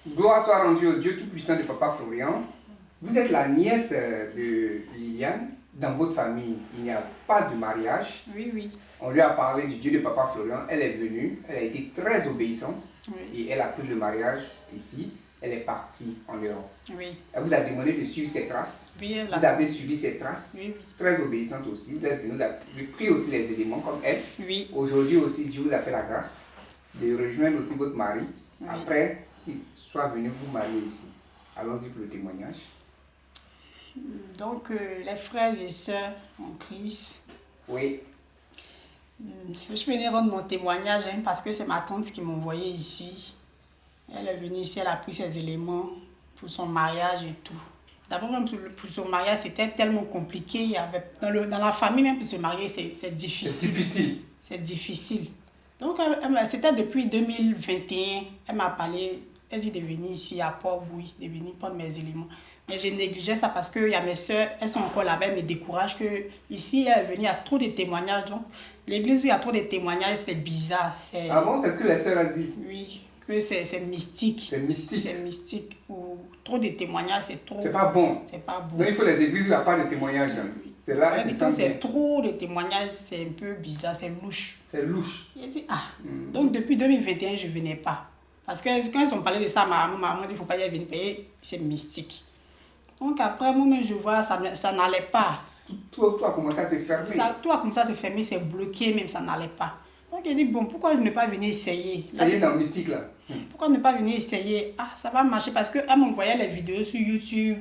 Gloire soit rendue au Dieu Tout-Puissant de Papa Florian. Vous êtes la nièce de Liliane. Dans votre famille, il n'y a pas de mariage. Oui, oui. On lui a parlé du Dieu de Papa Florian. Elle est venue. Elle a été très obéissante. Oui. Et elle a pris le mariage ici. Elle est partie en Europe. Oui. Elle vous a demandé de suivre ses traces. Oui, Vous avez suivi ses traces. Oui, oui. Très obéissante aussi. Vous êtes venue, vous avez pris aussi les éléments comme elle. Oui. Aujourd'hui aussi, Dieu vous a fait la grâce de rejoindre aussi votre mari. Oui. Après qu'il soit venu vous marier ici. Allons-y pour le témoignage. Donc, les frères et sœurs en Christ, Oui. je suis venue rendre mon témoignage parce que c'est ma tante qui m'a envoyé ici. Elle est venue ici, elle a pris ses éléments pour son mariage et tout. D'abord, même pour son mariage, c'était tellement compliqué. Il y avait, dans la famille, même pour se marier, c'est difficile. C'est difficile. C'est difficile. Donc, c'était depuis 2021. Elle m'a parlé, elle dit de venir ici à Port-Bouilly, de venir prendre mes éléments. Mais j'ai négligé ça parce qu'il y a mes soeurs, elles sont encore là-bas, elles me découragent que ici, elle est venue, il y a trop de témoignages. Donc, l'église où il y a trop de témoignages, c'est bizarre. Ah bon, c'est ce que les sœurs disent? Oui, que c'est mystique. C'est mystique. C'est mystique. Ou trop de témoignages, c'est trop. C'est pas bon. C'est pas bon. Donc il faut les églises où il n'y a pas de témoignages. C'est là que quand c'est trop de témoignages, c'est un peu bizarre, c'est louche. C'est louche. J'ai dit, donc depuis 2021, je ne venais pas. Parce que quand ils ont parlé de ça, ma maman dit qu'il ne faut pas y venir payer, c'est mystique. Donc après, moi-même, je vois, ça n'allait pas. Tout a commencé à se fermer. Tout a commencé à se fermer, c'est bloqué, même ça n'allait pas. Donc j'ai dit, bon, pourquoi ne pas venir essayer? Ça y est dans le mystique là. Pourquoi ne pas venir essayer? Ah, ça va marcher parce qu'elle m'envoyait les vidéos sur YouTube.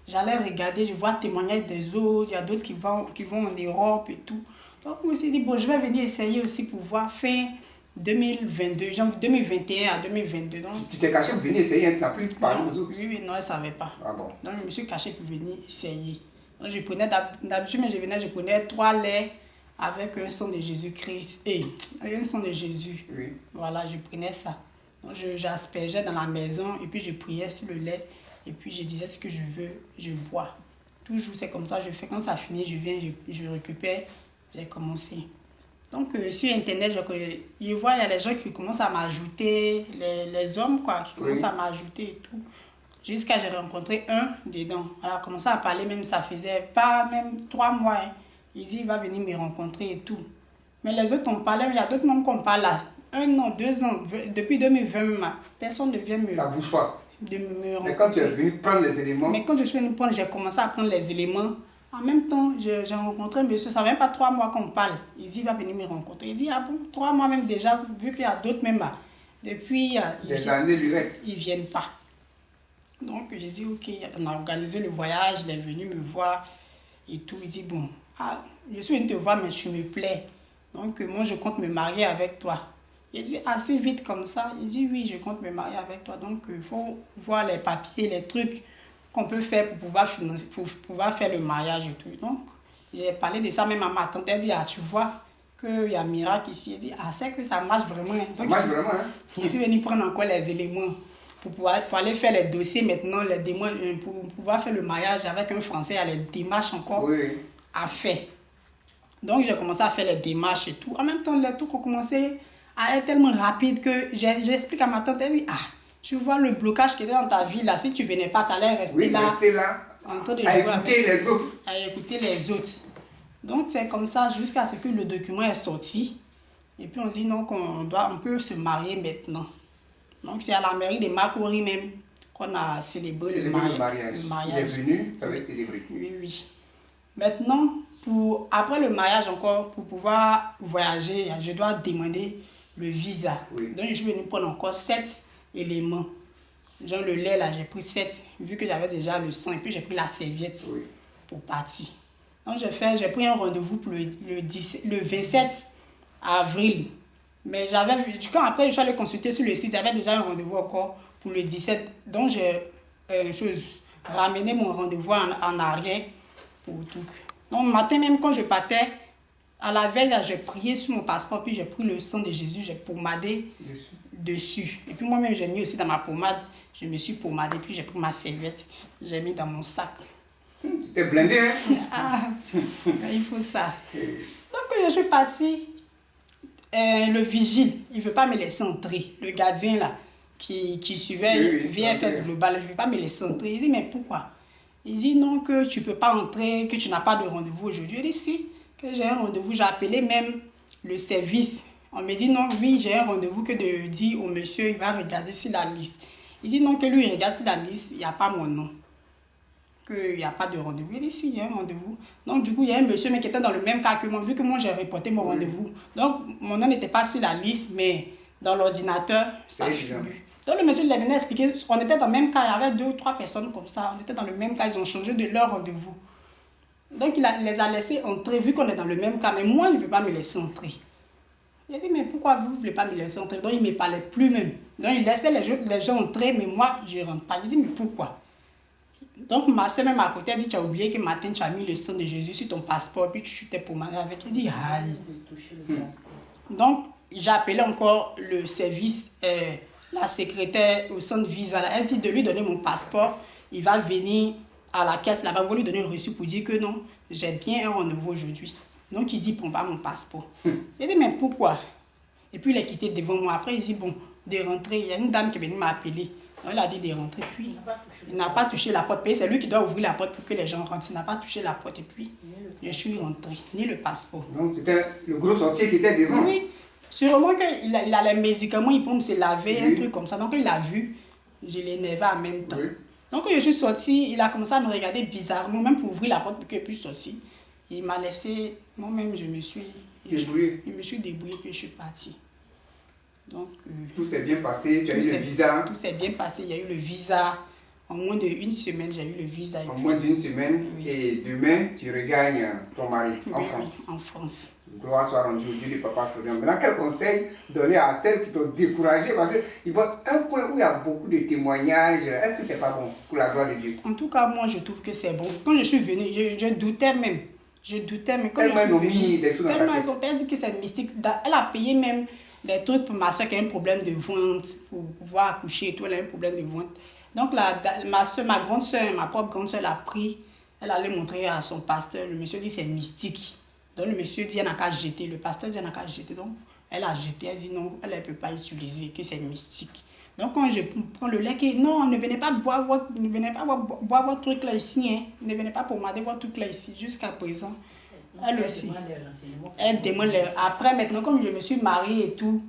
J'allais regarder, je vois témoignages des autres. Il y a d'autres qui vont en Europe et tout. Donc je me suis dit, bon, je vais venir essayer aussi pour voir fin 2022, genre 2021 à 2022. Donc, tu t'es caché pour venir essayer, tu n'as plus parlé aux autres? Oui, non, elle ne savait pas. Ah bon? Donc je me suis caché pour venir essayer. Donc je prenais, d'habitude, je prenais 3 laits avec un sang de Jésus-Christ. Et un sang de Jésus. Oui. Voilà, je prenais ça. Donc j'aspergeais dans la maison et puis je priais sur le lait. Et puis je disais ce que je veux, je bois. Toujours c'est comme ça, je fais. Quand ça finit, je viens, je récupère. J'ai commencé. Donc sur Internet, je vois, il y a les gens qui commencent à m'ajouter, les hommes quoi, qui commencent à m'ajouter et tout. Jusqu'à j'ai rencontré un dedans. On a commencé à parler, même ça faisait pas même 3 mois. Hein. Il dit, il va venir me rencontrer et tout. Mais les autres, on parlait, il y a d'autres membres qu'on parle là. 1 an, 2 ans, depuis 2020, personne ne vient me... Ça bouge pas. De me rencontrer. Mais quand tu es venu prendre les éléments... Mais quand je suis venu prendre, j'ai commencé à prendre les éléments. En même temps, j'ai rencontré un monsieur, ça ne fait même pas 3 mois qu'on parle. Il dit, il va venir me rencontrer. Il dit, ah bon, 3 mois même déjà, vu qu'il y a d'autres même là. Depuis... Des années lui restent. Ils ne viennent pas. Donc j'ai dit, ok, on a organisé le voyage, il est venu me voir et tout. Il dit, bon, je suis venu te voir, mais tu me plais. Donc moi, je compte me marier avec toi. Il dit, assez vite comme ça. Il dit, oui, je compte me marier avec toi. Donc il faut voir les papiers, les trucs qu'on peut faire pour pouvoir financer, pour pouvoir faire le mariage et tout. Donc j'ai parlé de ça même à ma tante. Elle dit, tu vois qu'il y a un miracle ici. Elle dit, c'est que ça marche vraiment. Donc, ça marche vraiment, hein? Je suis venu prendre encore les éléments. Pour aller faire les dossiers maintenant, pour pouvoir faire le mariage avec un Français, il y a les démarches encore à faire. Donc j'ai commencé à faire les démarches et tout. En même temps, les trucs ont commencé à être tellement rapide que j'explique à ma tante, elle dit, tu vois le blocage qui était dans ta vie là, si tu ne venais pas, tu allais rester là. En train de à écouter les autres. À écouter les autres. Donc c'est comme ça jusqu'à ce que le document est sorti. Et puis on dit non, on peut se marier maintenant. Donc, c'est à la mairie de Makori même qu'on a célébré le mariage. Il est venu, ça va célébrer. Oui. Maintenant, après le mariage encore, pour pouvoir voyager, je dois demander le visa. Oui. Donc, je suis venue prendre encore 7 éléments. Genre le lait, là, j'ai pris 7, vu que j'avais déjà le sang. Et puis, j'ai pris la serviette pour partir. Donc, j'ai pris un rendez-vous pour le 27 avril. Mais quand après je suis allée consulter sur le site, j'avais déjà un rendez-vous encore pour le 17. Donc j'ai ramené mon rendez-vous en arrière pour tout. Donc le matin même quand je partais, à la veille, j'ai prié sur mon passeport, puis j'ai pris le sang de Jésus, j'ai pommadé dessus. Et puis moi-même j'ai mis aussi dans ma pommade, je me suis pommadée, puis j'ai pris ma serviette, j'ai mis dans mon sac. T'es blindé, hein? Il faut ça. Donc je suis partie. Le vigile, il ne veut pas me laisser entrer. Le gardien là, qui suivait VFS Global. Je ne vais pas me laisser entrer. Il dit, mais pourquoi? Il dit, non, que tu ne peux pas entrer, que tu n'as pas de rendez-vous aujourd'hui. Je dis, si, que j'ai un rendez-vous. J'ai appelé même le service. On me dit, non, oui, j'ai un rendez-vous, que de dire au monsieur, il va regarder sur la liste. Il dit, non, que lui, il regarde sur la liste, il n'y a pas mon nom. Qu'il n'y a pas de rendez-vous. Il dit, si, il y a un rendez-vous. Donc, du coup, il y a un monsieur mais qui était dans le même cas que moi, vu que moi, j'ai reporté mon rendez-vous. Donc, mon nom n'était pas sur la liste, mais dans l'ordinateur, ça figure. Donc, le monsieur, il venait expliquer, on était dans le même cas, il y avait 2 ou 3 personnes comme ça, on était dans le même cas, ils ont changé de leur rendez-vous. Donc, il les a laissés entrer, vu qu'on est dans le même cas, mais moi, il ne veut pas me laisser entrer. Il a dit, mais pourquoi vous ne voulez pas me laisser entrer? Donc, il ne me parlait plus même. Donc, il laissait les gens entrer, mais moi, je ne rentre pas. Il dit, mais pourquoi? Donc, ma soeur, même à côté, a dit, tu as oublié que matin, tu as mis le sang de Jésus sur ton passeport, puis tu t'es pommade avec. Il dit, aïe. Donc, j'ai appelé encore le service, la secrétaire au centre visa. Elle dit de lui donner mon passeport. Il va venir à la caisse là-bas, on va lui donner un reçu pour dire que non, j'ai bien un rendez-vous aujourd'hui. Donc, il dit, prends pas mon passeport. Il dit, mais pourquoi? Et puis, il est quitté devant moi. Après, il dit, bon, de rentrer. Il y a une dame qui est venue m'appeler. Donc, il a dit de rentrer. Puis, il n'a pas touché la porte. C'est lui qui doit ouvrir la porte pour que les gens rentrent. Il n'a pas touché la porte. Et puis, je suis rentrée. Ni le passeport. Donc, c'était le gros sorcier qui était devant. Oui. Sûrement qu'il a les médicaments, il peut se laver, un truc comme ça. Donc, il a vu. Je l'ai énervé en même temps. Donc, je suis sortie. Il a commencé à me regarder bizarrement, même pour ouvrir la porte pour que je puisse sortir. Il m'a laissé. Moi-même, je me suis débrouillée, puis je suis partie. Donc, tout s'est bien passé, tu as eu le visa. Tout s'est bien passé, il y a eu le visa. En moins d'une semaine, j'ai eu le visa. En moins d'une semaine, et demain, tu regagnes ton mari en France. Oui, en France. Gloire soit rendue au Dieu du Papa Florian. Maintenant, quel conseil donner à celles qui t'ont découragé? Parce qu'il y a un point où il y a beaucoup de témoignages. Est-ce que c'est pas bon pour la gloire de Dieu? En tout cas, moi, je trouve que c'est bon. Quand je suis venue, je doutais même. Je doutais, mais quand tellement ils ont mis des choses dans tellement ils ont dit que c'est mystique. Elle a payé même les trucs pour ma soeur qui a un problème de ventre, pour pouvoir accoucher et tout, elle a un problème de ventre. Donc ma grande soeur, ma propre grande soeur l'a pris, elle allait montrer à son pasteur, le monsieur dit c'est mystique. Donc le monsieur dit elle n'a qu'à jeter, le pasteur dit elle n'a qu'à jeter. Donc elle a jeté, elle dit non, elle ne peut pas utiliser, que c'est mystique. Donc quand je prends le lait, non, ne venez pas boire votre truc là ici, hein. Ne venez pas pommader votre truc là ici, jusqu'à présent. Elle aussi. Elle demande après maintenant, comme je me suis mariée et tout,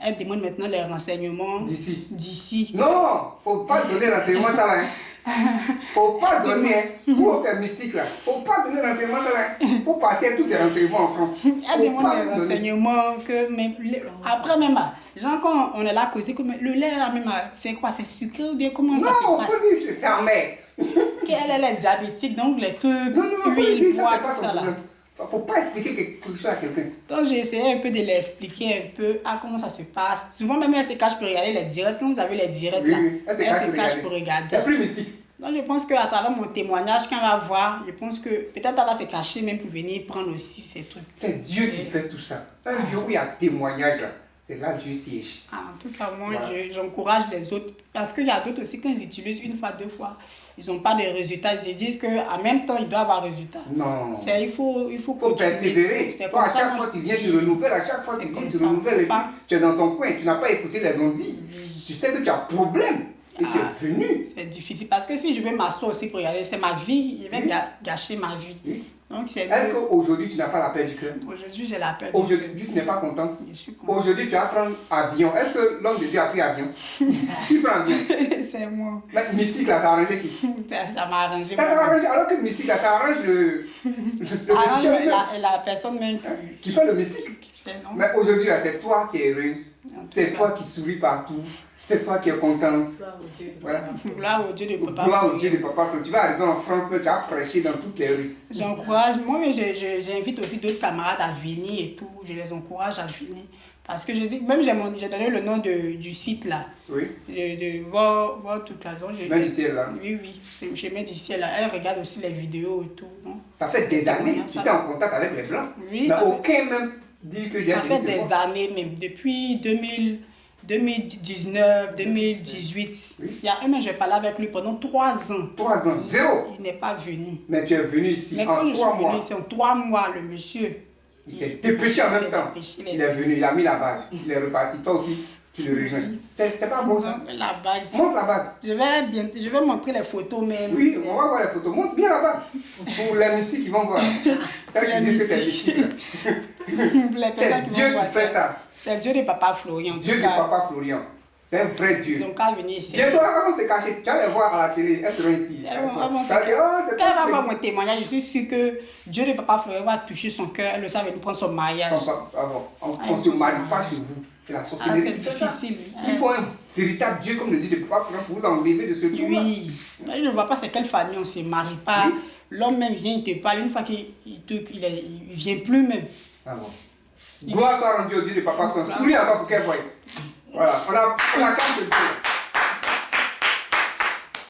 elle demande maintenant les renseignements d'ici. Non, faut pas donner renseignements ça là. Faut pas donner, pour ces mystiques là, faut pas donner renseignements ça là. Faut partir tous les renseignements en France. Elle demande les renseignements que même après même, genre quand on est là causé comme le lait là même, c'est quoi, c'est sucré ou bien comment ça se passe? Non, on peut dire c'est amer. Qu'elle est diabétique, donc les trucs, huile, bois, tout ça là. Faut pas expliquer quelque chose à quelqu'un. Donc j'ai essayé un peu de l'expliquer un peu comment ça se passe. Souvent même elle se cache pour regarder les directs. Quand vous avez les directs là, elle se cache pour regarder. C'est plus mystique. Donc je pense qu'à travers mon témoignage, quand elle va voir, je pense que peut-être elle va se cacher même pour venir prendre aussi ces trucs. C'est Dieu qui fait tout ça. Un lieu où il y a témoignage là, c'est là Dieu siège. En tout cas, moi j'encourage les autres. Parce qu'il y a d'autres aussi, quand ils utilisent une fois, 2 fois, ils n'ont pas de résultats. Ils se disent qu'en même temps, ils doivent avoir résultat. Non. Il faut persévérer. Toi, à chaque fois, tu viens, tu renouvelles. À chaque fois, tu viens, tu renouvelles. Tu es dans ton coin. Tu n'as pas écouté les ondits. Tu sais que tu as problème. Et tu es venu. C'est difficile. Parce que si je vais m'asseoir aussi pour y aller, c'est ma vie. Il va gâcher ma vie. Donc, est-ce qu'aujourd'hui, tu n'as pas la paix du cœur? Aujourd'hui, j'ai la paix du cœur. Aujourd'hui, tu n'es pas contente? Je suis contente. Aujourd'hui, tu vas prendre avion. Est-ce que l'homme de Dieu a pris avion? Qui prend avion? C'est moi. Mais Mystique, là, ça a arrangé qui? Ça m'a arrangé. Ça t'a arrangé. Alors que Mystique, là, ça arrange le la personne même qui fait le mystique. Mais aujourd'hui, là, c'est toi qui es heureuse. C'est toi qui souris partout. C'est toi qui es contente. Voilà. Gloire au Dieu de Papa. Gloire au Dieu de Papa. Tu vas arriver en France, tu vas prêcher dans toutes les rues. J'encourage. Moi, j'invite aussi d'autres camarades à venir et tout. Je les encourage à venir. Parce que je dis, même j'ai donné le nom du site là. Oui. De voir toute la zone. Chemin du ciel là. Oui, c'est le chemin du ciel là. Elle regarde aussi les vidéos et tout. Non? Ça fait des années que tu es en contact avec les Blancs. Oui, mais aucun même dit que j'ai. Ça fait des années même. Depuis 2019, 2018. Oui. Il y a un an, j'ai parlé avec lui pendant 3 ans. 3 ans, zéro. Il n'est pas venu. Mais tu es venu ici mais en 3 mois. Mais quand je suis venu ici en 3 mois, le monsieur. Il s'est dépêché en même temps. Il est venu, il a mis la bague. Il est reparti. Toi aussi, tu le rejoins. C'est pas bon ça. La bague. Montre la bague. Je vais montrer les photos même. Oui, on va voir les photos. Montre bien la bague. Pour les mystiques qui vont voir. C'est vrai qu'ils disent que c'est mystique. C'est Dieu qui fait ça. C'est Dieu de Papa Florian. Dieu de Papa Florian. C'est un vrai Dieu. Ils ont qu'à venir ici. Bientôt, elles vont se cacher. Tu vas les voir à la télé. Elles seront ici. Quand elle va voir mon témoignage, je suis sûre que Dieu de Papa Florian va toucher son cœur. Elle le savait, nous prendre son mariage. On ne se marie pas chez vous. C'est la sorcellerie. C'est difficile. Il faut un véritable Dieu comme le Dieu de Papa Florian pour vous enlever de ce trou-là. Oui. Mais je ne vois pas c'est quelle famille on ne se marie pas. Oui. L'homme même vient, il te parle. Une fois qu'il ne vient plus même. Ah bon. Gloire soit rendue au Dieu de Papa Florian. Souris encore pour qu'elle voie. Voilà, on a 4 Dieu.